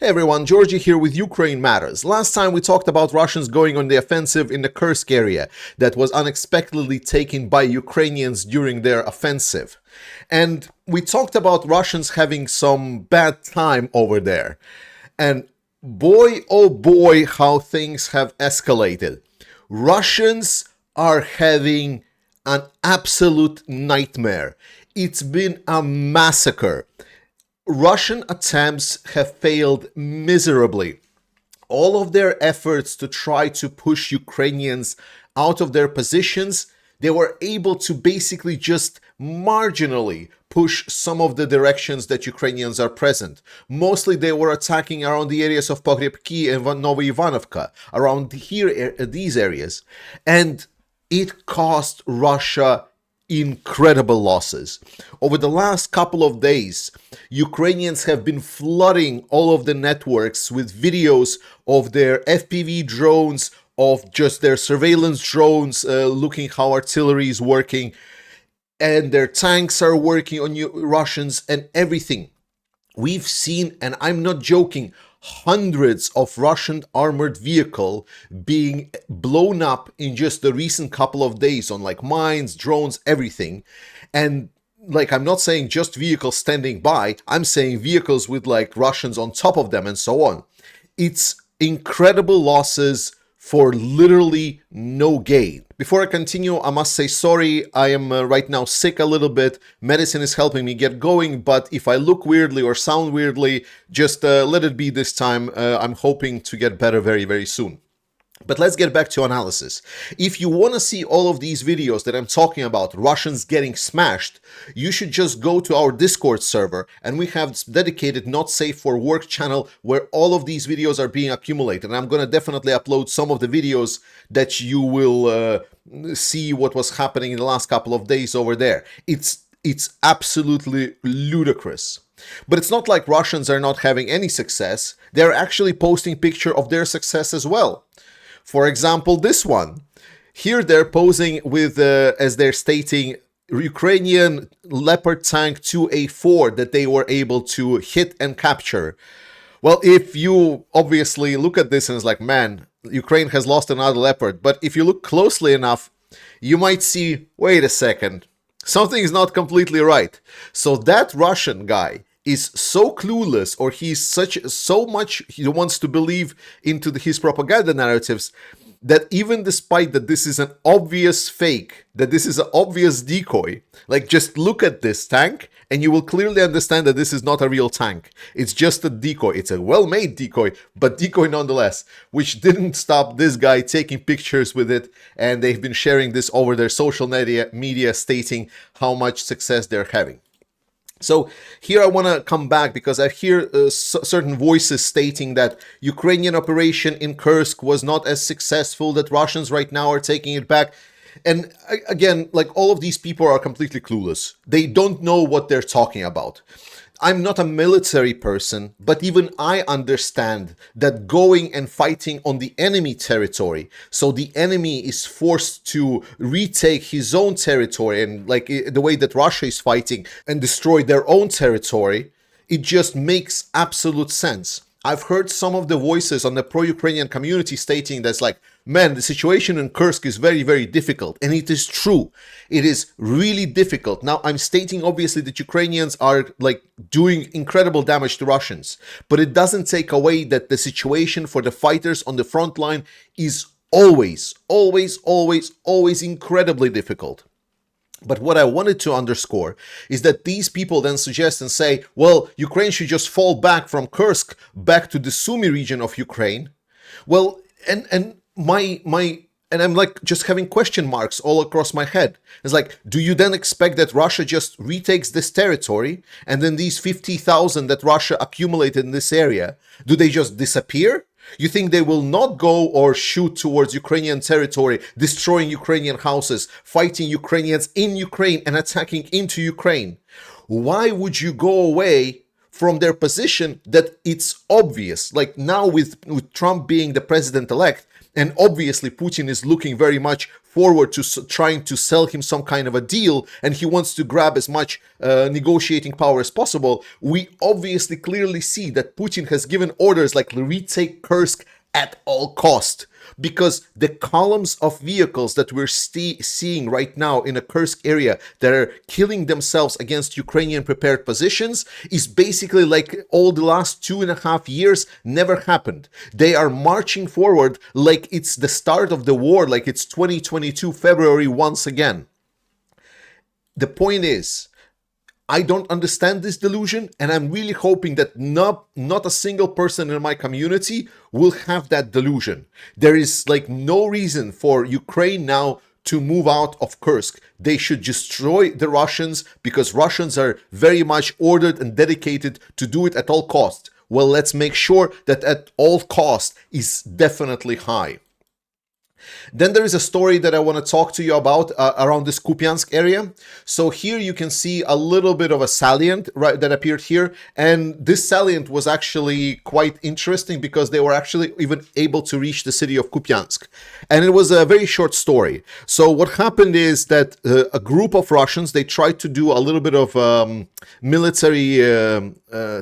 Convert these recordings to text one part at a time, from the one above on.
Hey everyone, Georgie here with Ukraine Matters. Last time we talked about Russians going on the offensive in the Kursk area that was unexpectedly taken by Ukrainians during their offensive. And we talked about Russians having some bad time over there. And boy, oh boy, how things have escalated. Russians are having an absolute nightmare. It's been a massacre. Russian attempts have failed miserably. All of their efforts to try to push Ukrainians out of their positions, they were able to basically just marginally push some of the directions that Ukrainians are present. Mostly they were attacking around the areas of Pogrebki and Novoivanovka, around here, these areas. And it cost Russia incredible losses. Over the last couple of days, Ukrainians have been flooding all of the networks with videos of their FPV drones, of just their surveillance drones, looking how artillery is working, and their tanks are working on Russians and everything. We've seen, and I'm not joking, hundreds of Russian armored vehicle being blown up in just the recent couple of days on like mines, drones, everything. And like, I'm not saying just vehicles standing by, I'm saying vehicles with like Russians on top of them and so on. It's incredible losses for literally no gain. Before I continue, I must say sorry. I am right now sick a little bit. Medicine is helping me get going, but if I look weirdly or sound weirdly, just let it be this time. I'm hoping to get better very, very soon. But let's get back to analysis. If you want to see all of these videos that I'm talking about, Russians getting smashed, you should just go to our Discord server, and we have dedicated Not Safe for Work channel where all of these videos are being accumulated. And I'm going to definitely upload some of the videos that you will see what was happening in the last couple of days over there. It's absolutely ludicrous. But it's not like Russians are not having any success. They're actually posting picture of their success as well. For example, this one. Here they're posing with, as they're stating, Ukrainian Leopard tank 2A4 that they were able to hit and capture. Well, if you obviously look at this and it's like, man, Ukraine has lost another Leopard. But if you look closely enough, you might see, wait a second, something is not completely right. So that Russian guy is so clueless, or he's so much he wants to believe into his propaganda narratives, that even despite that this is an obvious fake, that this is an obvious decoy, like just look at this tank and you will clearly understand that this is not a real tank. It's just a decoy. It's a well-made decoy, but decoy nonetheless, which didn't stop this guy taking pictures with it, and they've been sharing this over their social media stating how much success they're having. So here I want to come back because I hear certain voices stating that Ukrainian operation in Kursk was not as successful, that Russians right now are taking it back. And again, like, all of these people are completely clueless. They don't know what they're talking about. I'm not a military person, but even I understand that going and fighting on the enemy territory, so the enemy is forced to retake his own territory, and like the way that Russia is fighting and destroy their own territory, it just makes absolute sense. I've heard some of the voices on the pro-Ukrainian community stating that's like, man, the situation in Kursk is very, very difficult. And it is true. It is really difficult. Now, I'm stating obviously that Ukrainians are like doing incredible damage to Russians, but it doesn't take away that the situation for the fighters on the front line is always, always, always, always incredibly difficult. But what I wanted to underscore is that these people then suggest and say, well, Ukraine should just fall back from Kursk back to the Sumy region of Ukraine. Well, and I'm like just having question marks all across my head. It's like, do you then expect that Russia just retakes this territory, and then these 50,000 that Russia accumulated in this area, do they just disappear? You think they will not go or shoot towards Ukrainian territory, destroying Ukrainian houses, fighting Ukrainians in Ukraine and attacking into Ukraine? Why would you go away from their position that it's obvious. Like now with Trump being the president-elect, and obviously Putin is looking very much forward to trying to sell him some kind of a deal, and he wants to grab as much negotiating power as possible. We obviously clearly see that Putin has given orders like retake Kursk at all cost, because the columns of vehicles that we're seeing right now in the Kursk area that are killing themselves against Ukrainian prepared positions is basically like all the last 2.5 years never happened. They are marching forward like it's the start of the war, like it's 2022 February once again. The point is, I don't understand this delusion, and I'm really hoping that not a single person in my community will have that delusion. There is like no reason for Ukraine now to move out of Kursk. They should destroy the Russians because Russians are very much ordered and dedicated to do it at all costs. Well, let's make sure that at all cost is definitely high. Then there is a story that I want to talk to you about around this Kupiansk area. So here you can see a little bit of a salient that appeared here. And this salient was actually quite interesting because they were actually even able to reach the city of Kupiansk. And it was a very short story. So what happened is that a group of Russians, they tried to do a little bit of military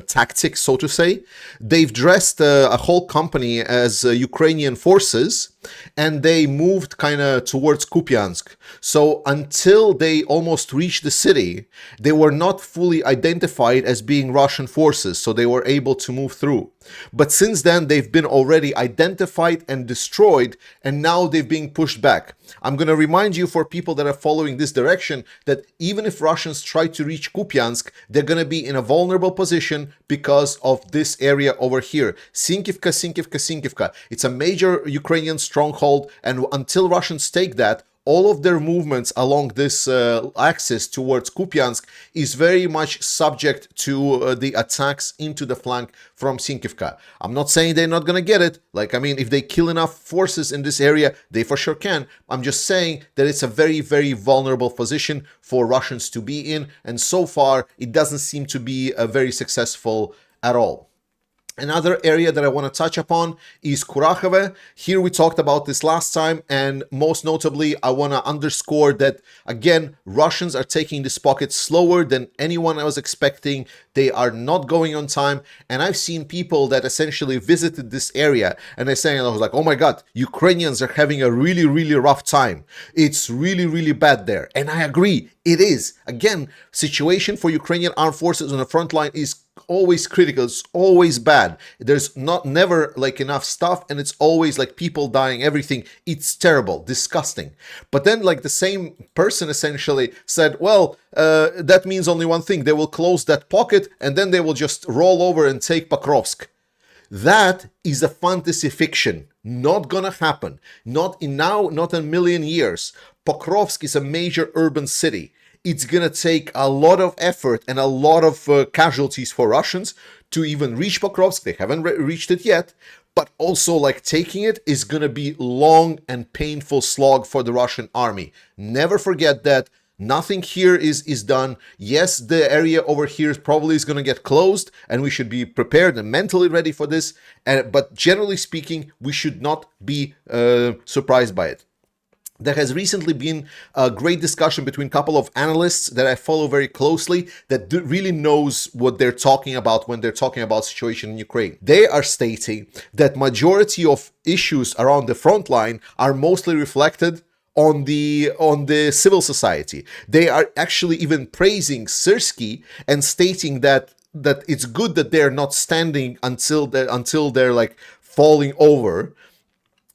tactics, so to say. They've dressed a whole company as Ukrainian forces, and they moved kind of towards Kupiansk. So until they almost reached the city, they were not fully identified as being Russian forces, so they were able to move through. But since then, they've been already identified and destroyed, and now they're being pushed back. I'm going to remind you, for people that are following this direction, that even if Russians try to reach Kupiansk, they're going to be in a vulnerable position because of this area over here. Sinkivka, Sinkivka, Sinkivka. It's a major Ukrainian stronghold, and until Russians take that, all of their movements along this axis towards Kupiansk is very much subject to the attacks into the flank from Sinkivka. I'm not saying they're not going to get it. Like, I mean, if they kill enough forces in this area, they for sure can. I'm just saying that it's a very, very vulnerable position for Russians to be in. And so far, it doesn't seem to be very successful at all. Another area that I want to touch upon is Kurakhove. Here we talked about this last time, and most notably, I want to underscore that, again, Russians are taking this pocket slower than anyone I was expecting. They are not going on time, and I've seen people that essentially visited this area, and they're saying, I was like, oh my God, Ukrainians are having a really, really rough time. It's really, really bad there. And I agree, it is. Again, situation for Ukrainian armed forces on the front line is always critical. It's always bad. There's never like enough stuff, and it's always like people dying, everything. It's terrible, disgusting. But then like the same person essentially said, well, that means only one thing. They will close that pocket and then they will just roll over and take Pokrovsk. That is a fantasy fiction. Not gonna happen. Not in now, not in a million years. Pokrovsk is a major urban city. It's going to take a lot of effort and a lot of casualties for Russians to even reach Pokrovsk. They haven't reached it yet. But also, like, taking it is going to be long and painful slog for the Russian army. Never forget that. Nothing here is done. Yes, the area over here probably is going to get closed, and we should be prepared and mentally ready for this. But generally speaking, we should not be surprised by it. There has recently been a great discussion between a couple of analysts that I follow very closely that really knows what they're talking about when they're talking about situation in Ukraine. They are stating that majority of issues around the front line are mostly reflected on the civil society. They are actually even praising Syrsky and stating that it's good that they're not standing until they're like falling over,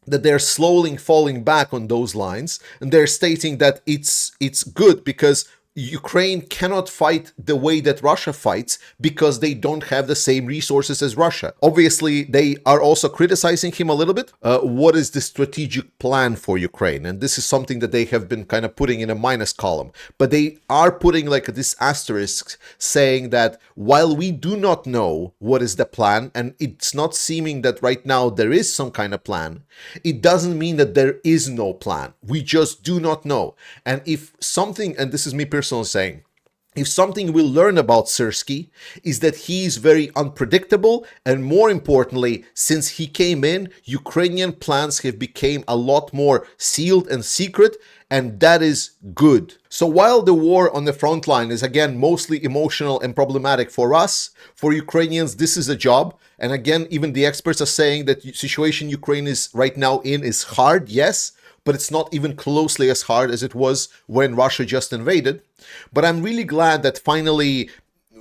that they're slowly falling back on those lines, and they're stating that it's good because Ukraine cannot fight the way that Russia fights because they don't have the same resources as Russia. Obviously, they are also criticizing him a little bit. What is the strategic plan for Ukraine? And this is something that they have been kind of putting in a minus column. But they are putting like this asterisk saying that while we do not know what is the plan, and it's not seeming that right now there is some kind of plan, it doesn't mean that there is no plan. We just do not know. And if something, and this is me personally saying, if something we'll learn about Syrskyi is that he is very unpredictable, and more importantly, since he came in, Ukrainian plans have become a lot more sealed and secret, and that is good. So while the war on the front line is again mostly emotional and problematic for us, for Ukrainians this is a job. And again, even the experts are saying that the situation Ukraine is right now in is hard, yes, but it's not even closely as hard as it was when Russia just invaded. But I'm really glad that finally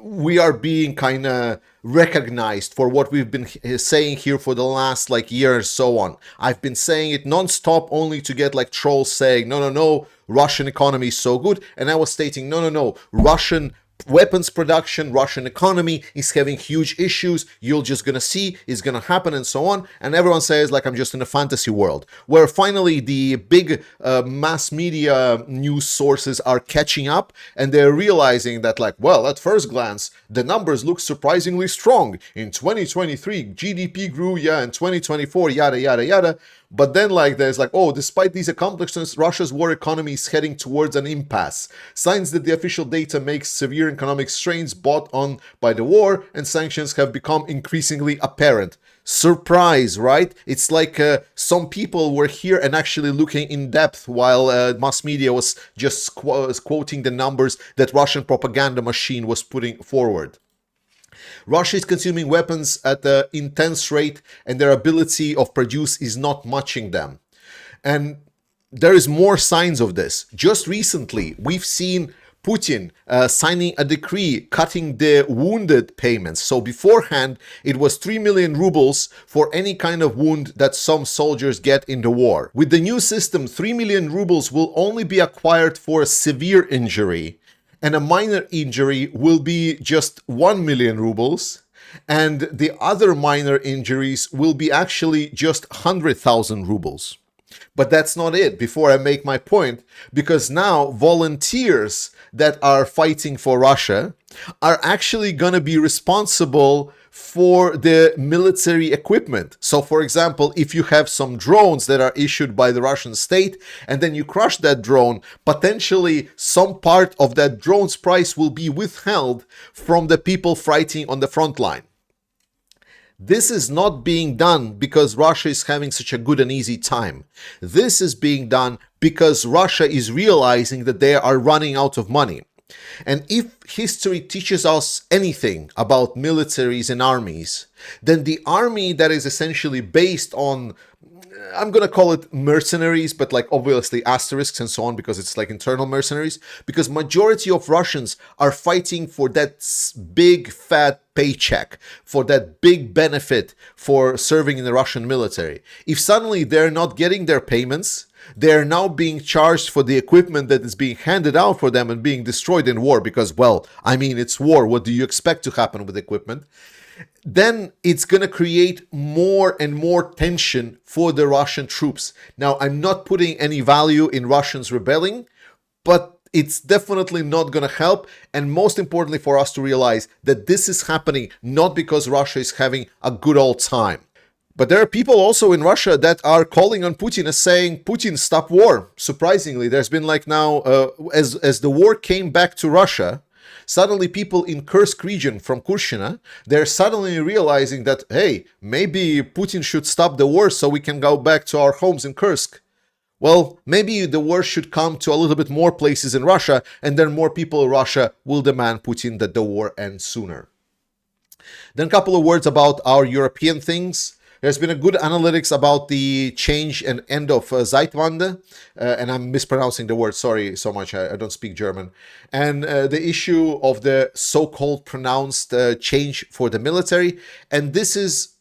we are being kind of recognized for what we've been saying here for the last year or so on. I've been saying it non-stop only to get trolls saying, no, Russian economy is so good. And I was stating, no, Russian weapons production, Russian economy is having huge issues. You're just gonna see it's gonna happen and so on. And everyone says I'm just in a fantasy world, where finally the big mass media news sources are catching up, and they're realizing that well, at first glance the numbers look surprisingly strong. In 2023 GDP grew, in 2024 yada yada yada. But then there's despite these accomplishments, Russia's war economy is heading towards an impasse. Signs that the official data makes severe economic strains brought on by the war and sanctions have become increasingly apparent. Surprise, right? It's some people were here and actually looking in depth while mass media was just quoting the numbers that Russian propaganda machine was putting forward. Russia is consuming weapons at an intense rate, and their ability of produce is not matching them. And there is more signs of this. Just recently, we've seen Putin signing a decree cutting the wounded payments. So beforehand, it was 3 million rubles for any kind of wound that some soldiers get in the war. With the new system, 3 million rubles will only be acquired for a severe injury, and a minor injury will be just 1 million rubles, and the other minor injuries will be actually just 100,000 rubles. But that's not it, before I make my point, because now volunteers that are fighting for Russia are actually going to be responsible for the military equipment. So for example, if you have some drones that are issued by the Russian state and then you crush that drone, potentially some part of that drone's price will be withheld from the people fighting on the front line. This is not being done because Russia is having such a good and easy time. This is being done because Russia is realizing that they are running out of money. And if history teaches us anything about militaries and armies, then the army that is essentially based on, I'm going to call it mercenaries, but obviously asterisks and so on, because it's internal mercenaries, because majority of Russians are fighting for that big fat paycheck, for that big benefit for serving in the Russian military. If suddenly they're not getting their payments, they are now being charged for the equipment that is being handed out for them and being destroyed in war because, well, I mean, it's war. What do you expect to happen with equipment? Then it's going to create more and more tension for the Russian troops. Now, I'm not putting any value in Russians rebelling, but it's definitely not going to help. And most importantly for us to realize that this is happening not because Russia is having a good old time. But there are people also in Russia that are calling on Putin as saying, Putin, stop war. Surprisingly, there's been now, as the war came back to Russia, suddenly people in Kursk region from Kurshina, they're suddenly realizing that, hey, maybe Putin should stop the war so we can go back to our homes in Kursk. Well, maybe the war should come to a little bit more places in Russia, and then more people in Russia will demand Putin that the war ends sooner. Then a couple of words about our European things. There's been a good analytics about the change and end of Zeitwende, and I'm mispronouncing the word, sorry so much, I don't speak German, and the issue of the so-called pronounced change for the military. And this has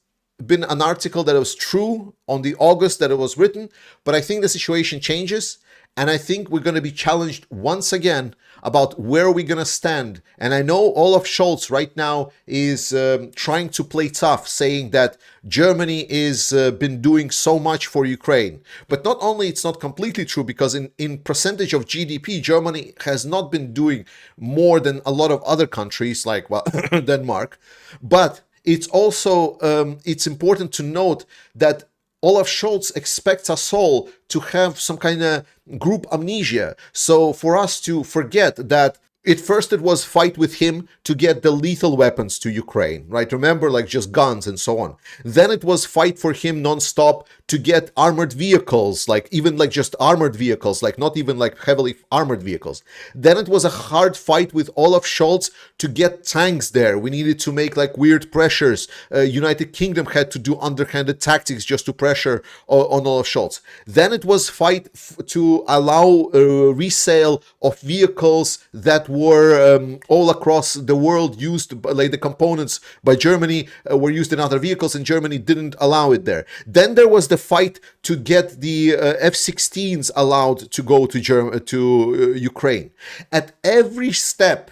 been an article that was true on the August that it was written, but I think the situation changes, and I think we're going to be challenged once again about where we're going to stand. And I know Olaf Scholz right now is trying to play tough, saying that Germany is been doing so much for Ukraine. But not only it's not completely true, because in percentage of GDP, Germany has not been doing more than a lot of other countries like, well, Denmark. But it's also, it's important to note that Olaf Scholz expects us all to have some kind of group amnesia. So for us to forget that At first, it was fight with him to get the lethal weapons to Ukraine, right? Remember, like just guns and so on. Then it was fight for him nonstop to get armored vehicles, like even like just armored vehicles, like not even like heavily armored vehicles. Then it was a hard fight with Olaf Scholz to get tanks there. We needed to make like weird pressures. United Kingdom had to do underhanded tactics just to pressure on Olaf Scholz. Then it was fight to allow resale of vehicles that were all across the world used, like the components by Germany were used in other vehicles, and Germany didn't allow it there. Then there was the fight to get the F-16s allowed to go to Ukraine. At every step,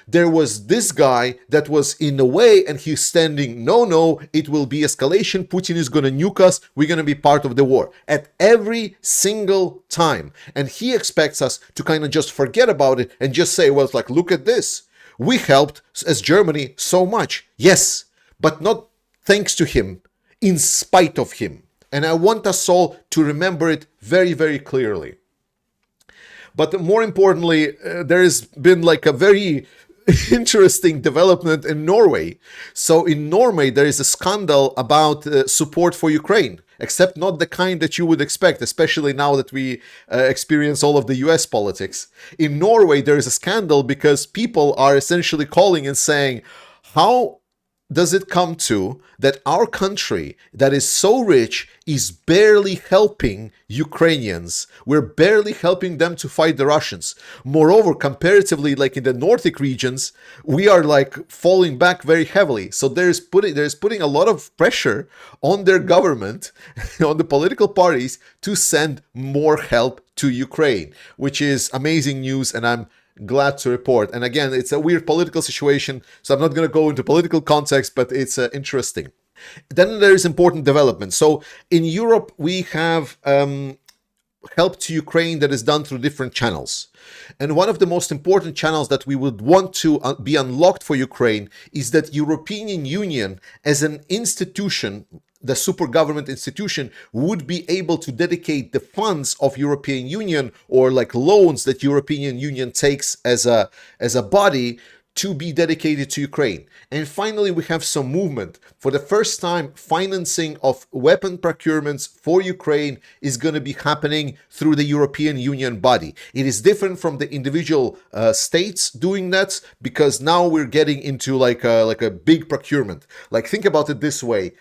there was this guy that was in the way, and he's standing, no, it will be escalation. Putin is going to nuke us. We're going to be part of the war at every single time. And he expects us to kind of just forget about it and just say, well, it's like, look at this. We helped as Germany so much. Yes, but not thanks to him, in spite of him. And I want us all to remember it very, very clearly. But more importantly, there has been like a very interesting development in Norway. So in Norway, there is a scandal about support for Ukraine, except not the kind that you would expect, especially now that we experience all of the US politics. In Norway, there is a scandal because people are essentially calling and saying, how does it come to that our country that is so rich is barely helping Ukrainians? We're barely helping them to fight the Russians. Moreover, comparatively, like in the Nordic regions, we are like falling back very heavily. So there's putting a lot of pressure on their government, on the political parties, to send more help to Ukraine, which is amazing news, and I'm glad to report. And again, it's a weird political situation, so I'm not going to go into political context, but it's interesting. Then there is important development. So in Europe, we have help to Ukraine that is done through different channels. And one of the most important channels that we would want to be unlocked for Ukraine is that European Union as an institution, the super government institution, would be able to dedicate the funds of European Union, or like loans that European Union takes as a body, to be dedicated to Ukraine. And finally, we have some movement. For the first time, financing of weapon procurements for Ukraine is going to be happening through the European Union body. It is different from the individual states doing that, because now we're getting into like a big procurement. Like, think about it this way.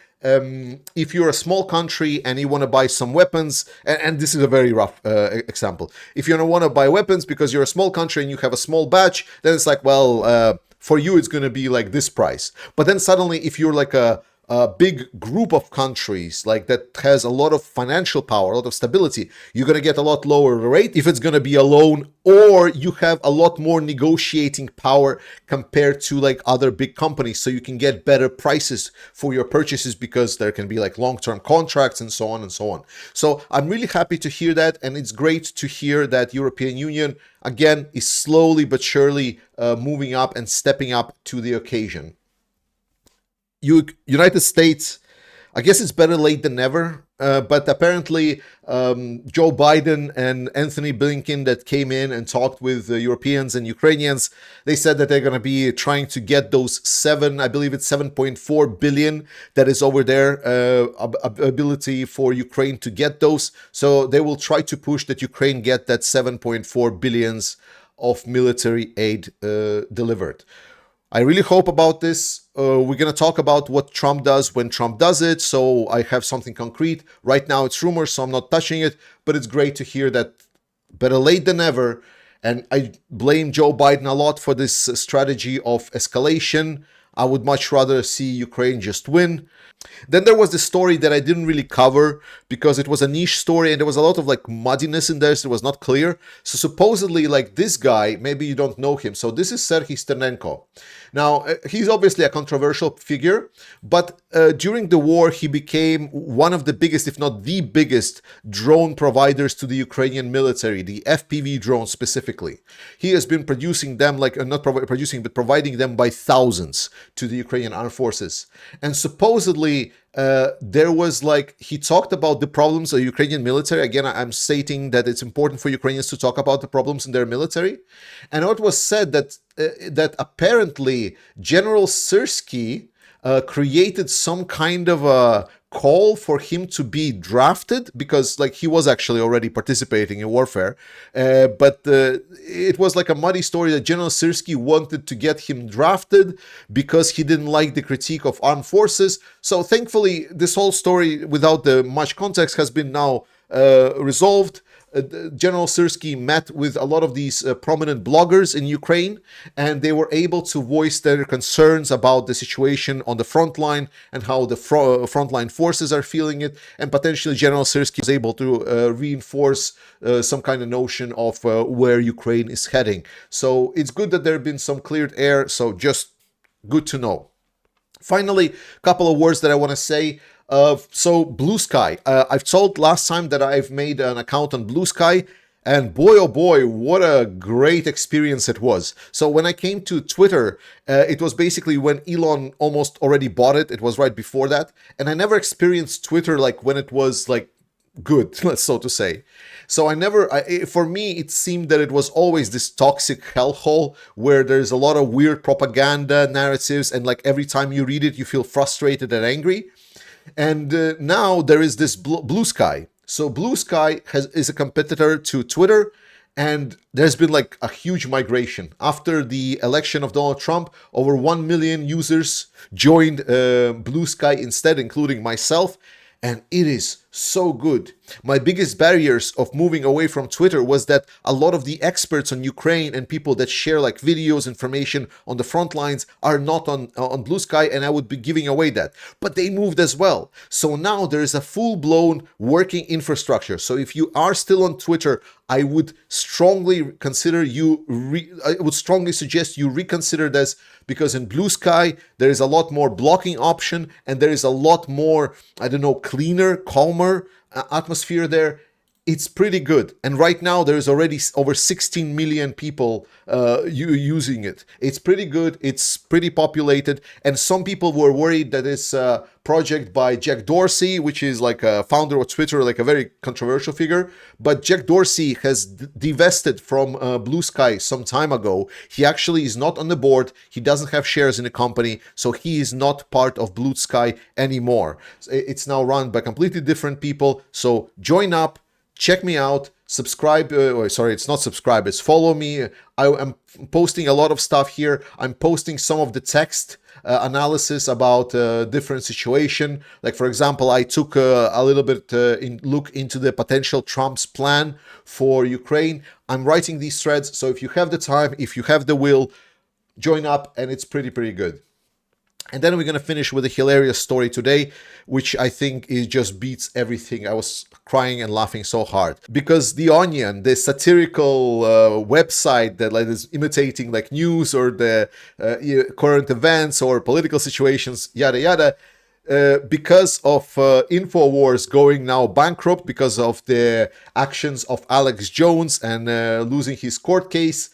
If you're a small country and you want to buy some weapons, and this is a very rough example. If you don't want to buy weapons because you're a small country and you have a small batch, then it's like, well, for you it's going to be like this price. But then suddenly, if you're like a big group of countries like that has a lot of financial power, a lot of stability, you're going to get a lot lower rate if it's going to be a loan, or you have a lot more negotiating power compared to like other big companies, so you can get better prices for your purchases because there can be like long-term contracts and so on and so on. So I'm really happy to hear that, and it's great to hear that European Union again is slowly but surely moving up and stepping up to the occasion. United States, I guess it's better late than never, but apparently Joe Biden and Anthony Blinken that came in and talked with Europeans and Ukrainians, they said that they're going to be trying to get those I believe it's 7.4 billion that is over there, ability for Ukraine to get those. So they will try to push that Ukraine get that 7.4 billions of military aid delivered. I really hope about this. We're going to talk about what Trump does when Trump does it, so I have something concrete. Right now it's rumors, so I'm not touching it, but it's great to hear that better late than never. And I blame Joe Biden a lot for this strategy of escalation. I would much rather see Ukraine just win. Then there was the story that I didn't really cover because it was a niche story and there was a lot of like muddiness in there, so it was not clear. So supposedly, like, this guy, maybe you don't know him. So this is Serhiy Sternenko. Now, he's obviously a controversial figure, but during the war, he became one of the biggest, if not the biggest, drone providers to the Ukrainian military, the FPV drones specifically. He has been producing them, like, not producing, but providing them by thousands to the Ukrainian armed forces. And supposedly, basically there was like, he talked about the problems of Ukrainian military. Again, I'm stating that it's important for Ukrainians to talk about the problems in their military. And it was said that that apparently General Syrsky created some kind of a call for him to be drafted, because like he was actually already participating in warfare, but it was like a muddy story that General Syrsky wanted to get him drafted because he didn't like the critique of armed forces. So thankfully this whole story, without the much context, has been now resolved. General Syrsky met with a lot of these prominent bloggers in Ukraine, and they were able to voice their concerns about the situation on the front line and how the frontline forces are feeling it. And potentially General Syrsky was able to reinforce some kind of notion of where Ukraine is heading. So it's good that there have been some cleared air. So just good to know. Finally, a couple of words that I want to say. So Blue Sky, I've told last time that I've made an account on Blue Sky, and boy oh boy, what a great experience it was. So when I came to Twitter, it was basically when Elon almost already bought it. It was right before that, and I never experienced Twitter like when it was like good, so to say. So for me, it seemed that it was always this toxic hellhole where there's a lot of weird propaganda narratives, and like every time you read it, you feel frustrated and angry. And now there is this Blue Sky. So Blue Sky is a competitor to Twitter, and there's been like a huge migration. After the election of Donald Trump, over 1 million users joined Blue Sky instead, including myself. And it is so good. My biggest barriers of moving away from Twitter was that a lot of the experts on Ukraine and people that share like videos, information on the front lines are not on Blue Sky, and I would be giving away that. But they moved as well. So now there is a full-blown working infrastructure. So if you are still on Twitter, I would strongly consider I would strongly suggest you reconsider this, because in Blue Sky there is a lot more blocking option, and there is a lot more, I don't know, cleaner, calmer atmosphere there. It's pretty good. And right now there's already over 16 million people using it. It's pretty good. It's pretty populated. And some people were worried that it's a project by Jack Dorsey, which is like a founder of Twitter, like a very controversial figure. But Jack Dorsey has divested from Blue Sky some time ago. He actually is not on the board. He doesn't have shares in the company. So he is not part of Blue Sky anymore. It's now run by completely different people. So join up. Check me out, subscribe, it's not subscribe, it's follow me. I am posting a lot of stuff here. I'm posting some of the text analysis about different situation. Like, for example, I took a little bit look into the potential Trump's plan for Ukraine. I'm writing these threads, so if you have the time, if you have the will, join up, and it's pretty good. And then we're going to finish with a hilarious story today, which I think just beats everything. I was crying and laughing so hard because The Onion, the satirical website that like is imitating like news or the current events or political situations, yada yada, because of Infowars going now bankrupt because of the actions of Alex Jones and losing his court case,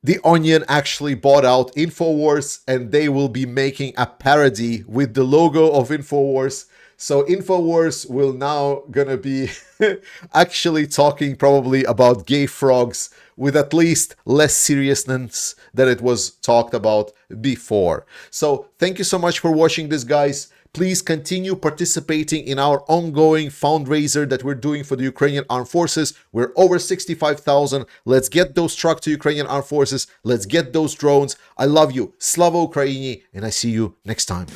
The Onion actually bought out Infowars, and they will be making a parody with the logo of Infowars. So Infowars will now gonna be actually talking probably about gay frogs with at least less seriousness than it was talked about before. So thank you so much for watching this, guys. Please continue participating in our ongoing fundraiser that we're doing for the Ukrainian Armed Forces. We're over 65,000. Let's get those trucks to Ukrainian Armed Forces. Let's get those drones. I love you. Slava Ukraini, and I see you next time.